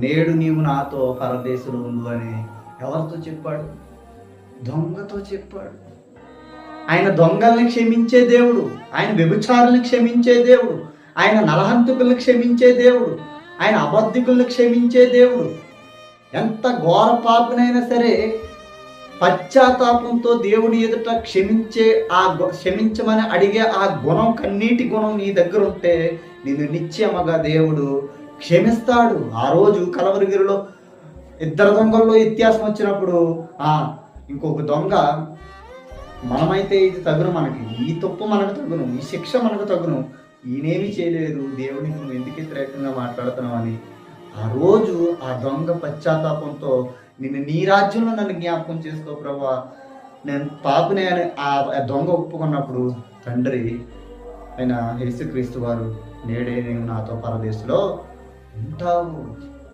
నేడు నీవు నాతో పరదేశంలో ఉండు అని ఎవరితో చెప్పాడు? దొంగతో చెప్పాడు. ఆయన దొంగల్ని క్షమించే దేవుడు, ఆయన వ్యభిచారుల్ని క్షమించే దేవుడు, ఆయన నరహంతకుల్ని క్షమించే దేవుడు, ఆయన అబద్ధికుల్ని క్షమించే దేవుడు. ఎంత ఘోర పాపినైనా సరే పశ్చాత్తాపంతో దేవుని ఎదుట క్షమించమని అడిగే ఆ గుణం, కన్నీటి గుణం నీ దగ్గర ఉంటే నిన్ను నిశ్చయముగా దేవుడు క్షమిస్తాడు. ఆ రోజు కలవరిగిరిలో ఇద్దరు దొంగల్లో వ్యత్యాసం వచ్చినప్పుడు ఇంకొక దొంగ, మనమైతే ఇది తగును, మనకి ఈ తప్పు మనకు తగును, ఈ శిక్ష మనకు తగును, ఈయనేమి చేయలేదు, దేవునికి నువ్వు ఎందుకు వ్యతిరేకంగా మాట్లాడుతున్నావు అని ఆ రోజు ఆ దొంగ పశ్చాత్తాపంతో నిన్ను నీ రాజ్యంలో నన్ను జ్ఞాపకం చేసుకో ప్రభా, నేను పాపనే అని ఆ దొంగ ఒప్పుకున్నప్పుడు తండ్రి అయిన యేసుక్రీస్తు వారు నేడే నీవు నాతో పరదేశంలో ఉంటావు